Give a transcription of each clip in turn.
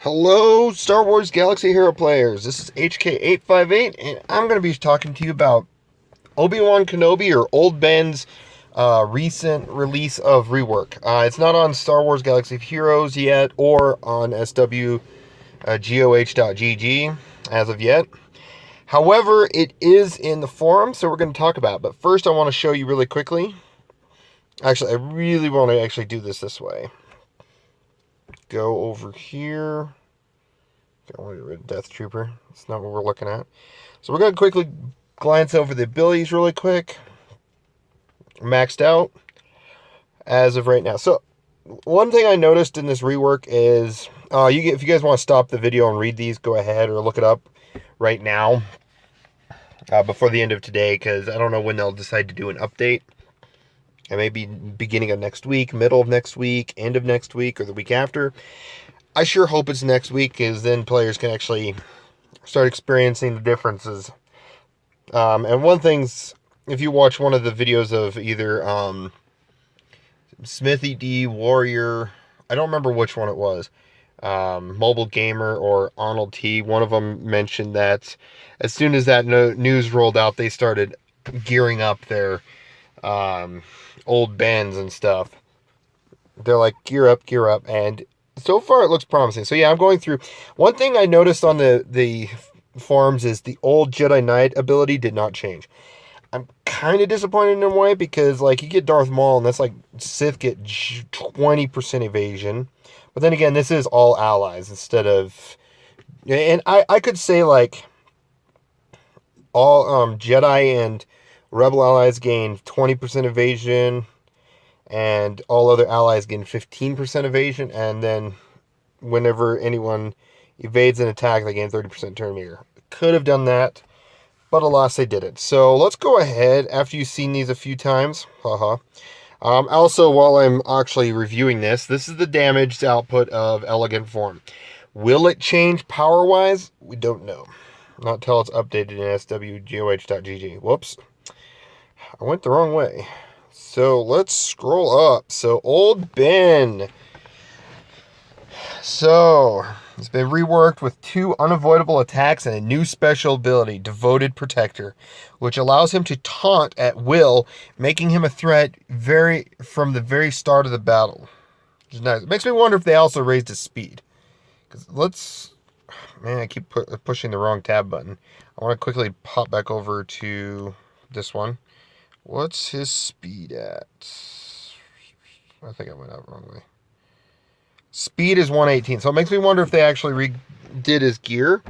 Hello, Star Wars Galaxy Hero players. This is HK858, and I'm going to be talking to you about Obi-Wan Kenobi or Old Ben's recent release of rework. It's not on Star Wars Galaxy Heroes yet or on SWGOH.GG as of yet. However, it is in the forum, so we're going to talk about it. But first, I want to show you really quickly. Actually, I really want to actually do this way. Go over here. I want to get rid of Death Trooper. That's not what we're looking at. So we're going to quickly glance over the abilities really quick. Maxed out as of right now. So one thing I noticed in this rework is, if you guys want to stop the video and read these, go ahead or look it up right now before the end of today, because I don't know when they'll decide to do an update. It may be beginning of next week, middle of next week, end of next week, or the week after. I sure hope it's next week, because then players can actually start experiencing the differences. And one thing's, if you watch one of the videos of either Smithy D, Warrior, I don't remember which one it was, Mobile Gamer or Arnold T, one of them mentioned that as soon as that news rolled out, they started gearing up their old Bens and stuff. They're like, gear up, and so far it looks promising. So yeah, I'm going through. One thing I noticed on the forums is the old Jedi Knight ability did not change. I'm kind of disappointed in a way, because like you get Darth Maul and that's like Sith get 20% evasion. But then again, this is all allies instead of, and I could say like all Jedi and Rebel allies gain 20% evasion, and all other allies gain 15% evasion, and then whenever anyone evades an attack, they gain 30% turn meter. Could have done that, but alas, they didn't. So let's go ahead, after you've seen these a few times, also, while I'm actually reviewing this is the damaged output of Elegant Form. Will it change power-wise? We don't know. Not until it's updated in SWGOH.GG. Whoops. I went the wrong way. So let's scroll up. So Old Ben. So it's been reworked with 2 unavoidable attacks and a new special ability, Devoted Protector, which allows him to taunt at will, making him a threat from the very start of the battle. Which is nice. It makes me wonder if they also raised his speed. Man, I keep pushing the wrong tab button. I want to quickly pop back over to this one. What's his speed at? I think I went out wrong way. Speed is 118. So it makes me wonder if they actually redid his gear.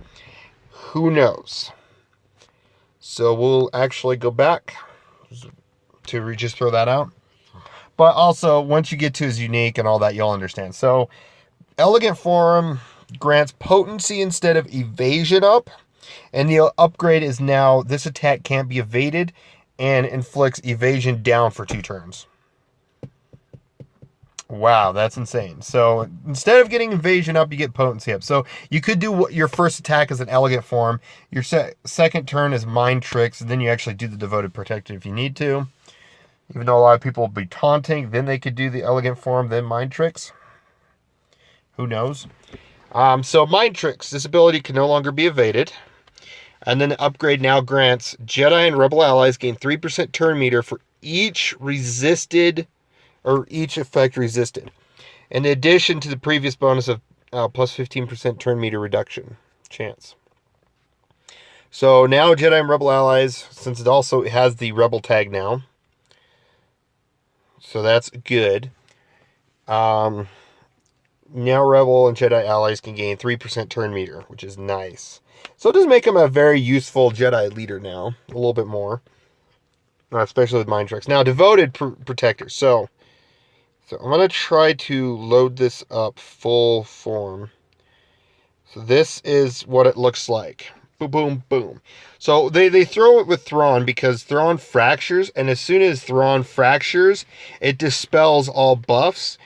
Who knows? So we'll actually go back to just throw that out. But also, once you get to his unique and all that, you'll understand. So Elegant Form grants potency instead of evasion up. And the upgrade is now this attack can't be evaded and inflicts evasion down for 2 turns. Wow, that's insane. So instead of getting evasion up, you get potency up. So you could do your first attack as an Elegant Form. Your second turn is Mind Tricks, and then you actually do the Devoted Protector if you need to. Even though a lot of people will be taunting, then they could do the Elegant Form, then Mind Tricks. Who knows? So Mind Tricks, this ability can no longer be evaded. And then the upgrade now grants Jedi and Rebel allies gain 3% turn meter for each effect resisted. In addition to the previous bonus of plus 15% turn meter reduction chance. So now Jedi and Rebel allies, since it also has the Rebel tag now. So that's good. Now Rebel and Jedi allies can gain 3% turn meter, which is nice. So it does make him a very useful Jedi leader now, a little bit more, especially with Mind Tricks. Now, Devoted Protector. So I'm going to try to load this up full form. So this is what it looks like. Boom, boom, boom. So they throw it with Thrawn because Thrawn fractures, and as soon as Thrawn fractures, it dispels all buffs.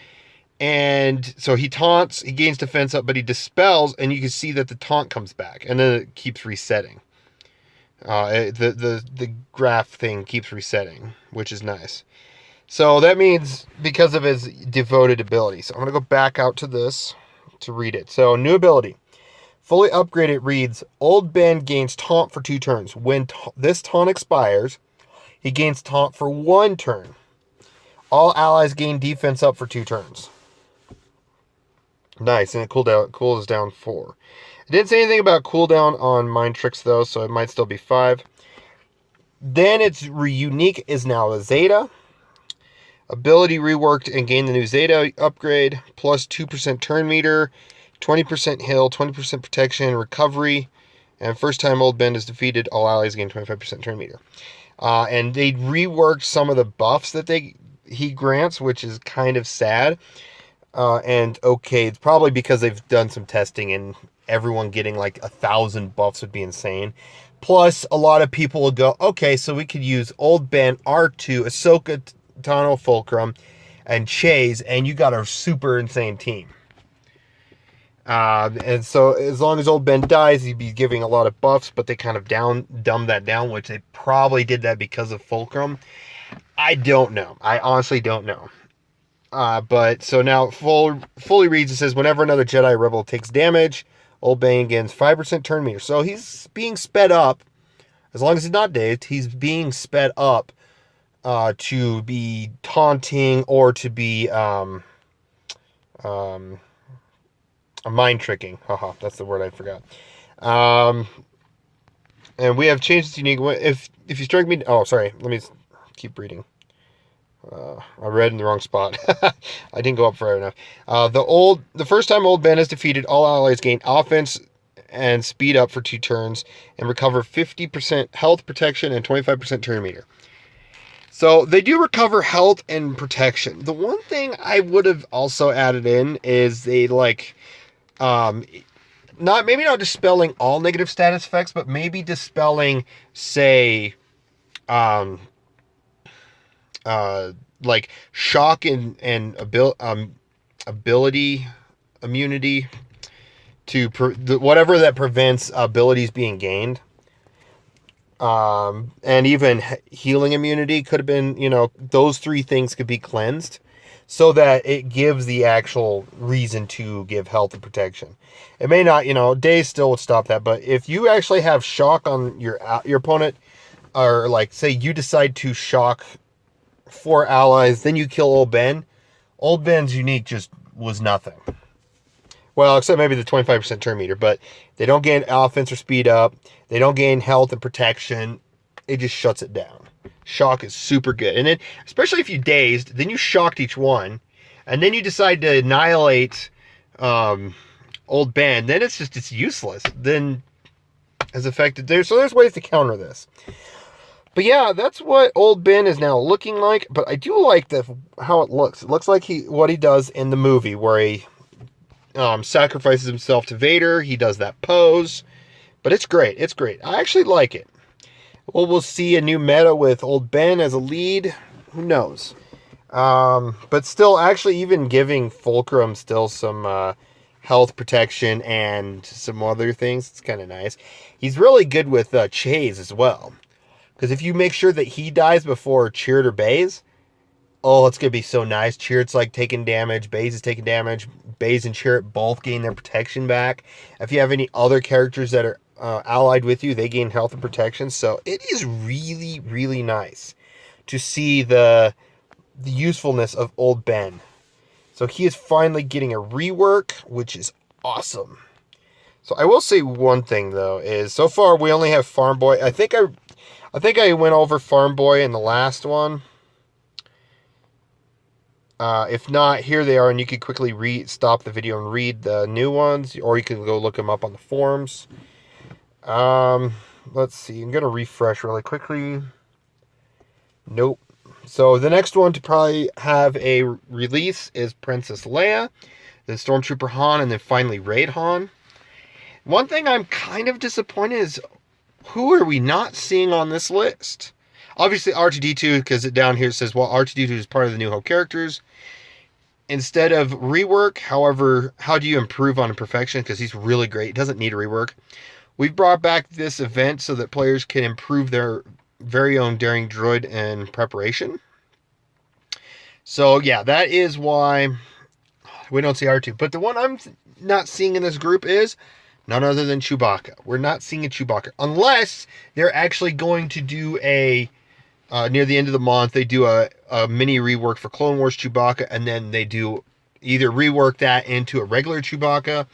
And so he taunts, he gains defense up, but he dispels, and you can see that the taunt comes back, and then it keeps resetting. The graph thing keeps resetting, which is nice. So that means because of his devoted ability. So I'm going to go back out to this. to read it. So, new ability. Fully upgraded reads, Old Ben gains taunt for 2 turns. When this taunt expires, he gains taunt for 1 turn. All allies gain defense up for 2 turns. Nice, and it cools down 4. It didn't say anything about cooldown on Mind Tricks, though, so it might still be 5. Then its unique is now a Zeta. Ability reworked and gained the new Zeta upgrade, plus 2% turn meter, 20% heal, 20% protection, recovery, and first time Old Ben is defeated, all allies gain 25% turn meter. And they reworked some of the buffs that he grants, which is kind of sad. And okay, it's probably because they've done some testing and everyone getting like 1,000 buffs would be insane. Plus, a lot of people will go, okay, so we could use Old Ben, R2, Ahsoka Tano Fulcrum, and Chase, and you got a super insane team. And so as long as Old Ben dies, he'd be giving a lot of buffs, but they kind of dumbed that down, which they probably did that because of Fulcrum. I don't know. I honestly don't know. But so now fully reads, it says, whenever another Jedi Rebel takes damage, Old Ben gains 5% turn meter. So he's being sped up. As long as he's not dazed, he's being sped up to be taunting or to be mind tricking. Haha, that's the word I forgot. And we have changed this unique. If you strike me, oh sorry, let me keep reading. I read in the wrong spot. I didn't go up far enough. The first time Old Ben is defeated, all allies gain offense and speed up for 2 turns and recover 50% health, protection, and 25% turn meter. So they do recover health and protection. The one thing I would have also added in is they not dispelling all negative status effects, but maybe dispelling, say, like shock and ability immunity to whatever that prevents abilities being gained. And even healing immunity could have been, those 3 things could be cleansed so that it gives the actual reason to give health and protection. It may not, days still would stop that, but if you actually have shock on your opponent, or like say you decide to shock 4 allies, then you kill Old Ben. Old Ben's unique just was nothing. Well, except maybe the 25% turn meter, but they don't gain offense or speed up. They don't gain health and protection. It just shuts it down. Shock is super good. And then, especially if you dazed, then you shocked each one, and then you decide to annihilate Old Ben, then it's useless. Then as affected there. So there's ways to counter this. But yeah, that's what Old Ben is now looking like. But I do like how it looks. It looks like what he does in the movie, where he sacrifices himself to Vader. He does that pose. But it's great. It's great. I actually like it. Well, we'll see a new meta with Old Ben as a lead. Who knows? But still, actually, even giving Fulcrum still some health protection and some other things. It's kind of nice. He's really good with Chase as well. Because if you make sure that he dies before Chirrut or Baze, oh, it's going to be so nice. Chirrut's like taking damage. Baze is taking damage. Baze and Chirrut both gain their protection back. If you have any other characters that are allied with you, they gain health and protection. So it is really, really nice to see the usefulness of Old Ben. So he is finally getting a rework, which is awesome. So I will say one thing, though, is so far we only have Farm Boy. I think I went over Farm Boy in the last one. If not, here they are, and you can quickly stop the video and read the new ones, or you can go look them up on the forums. Let's see. I'm going to refresh really quickly. Nope. So the next one to probably have a release is Princess Leia, then Stormtrooper Han, and then finally Raid Han. One thing I'm kind of disappointed is, who are we not seeing on this list? Obviously R2-D2, because down here it says, well, R2-D2 is part of the New Hope characters. Instead of rework, however, how do you improve on perfection? Because he's really great. He doesn't need a rework. We've brought back this event so that players can improve their very own daring droid in preparation. So yeah, that is why we don't see R2. But the one I'm not seeing in this group is none other than Chewbacca. We're not seeing a Chewbacca. Unless they're actually going to do near the end of the month, they do a mini rework for Clone Wars Chewbacca, and then they do either rework that into a regular Chewbacca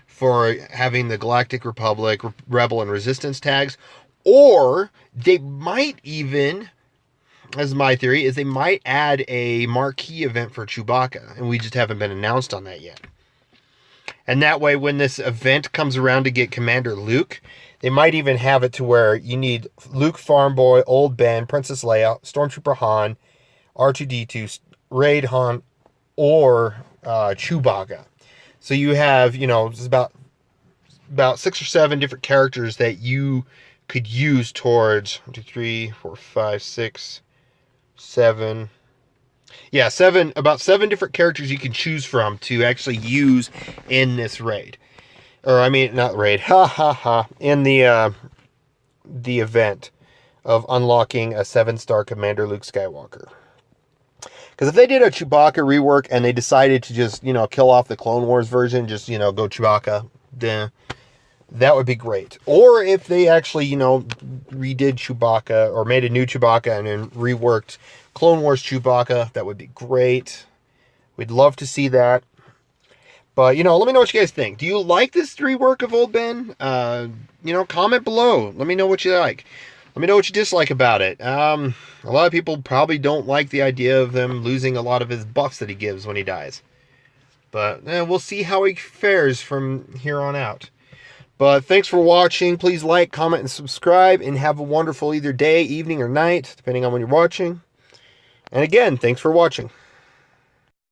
for having the Galactic Republic, Rebel, and Resistance tags, or they might even, as my theory, is they might add a marquee event for Chewbacca, and we just haven't been announced on that yet. And that way, when this event comes around to get Commander Luke, they might even have it to where you need Luke, Farm Boy, Old Ben, Princess Leia, Stormtrooper Han, R2-D2, Raid Han, or Chewbacca. So you have, it's about 6 or 7 different characters that you could use towards 1, 2, 3, 4, 5, 6, 7. Yeah, about 7 different characters you can choose from to actually use in this raid. Or, I mean, not raid. In the event of unlocking a 7-star Commander Luke Skywalker. Because if they did a Chewbacca rework and they decided to just, kill off the Clone Wars version, just, go Chewbacca, that would be great. Or if they actually, redid Chewbacca or made a new Chewbacca and then reworked Clone Wars Chewbacca, that would be great. We'd love to see that. But, let me know what you guys think. Do you like this rework of Old Ben? Comment below. Let me know what you like. Let me know what you dislike about it. A lot of people probably don't like the idea of them losing a lot of his buffs that he gives when he dies. But we'll see how he fares from here on out. But thanks for watching. Please like, comment, and subscribe. And have a wonderful either day, evening, or night, depending on when you're watching. And again, thanks for watching.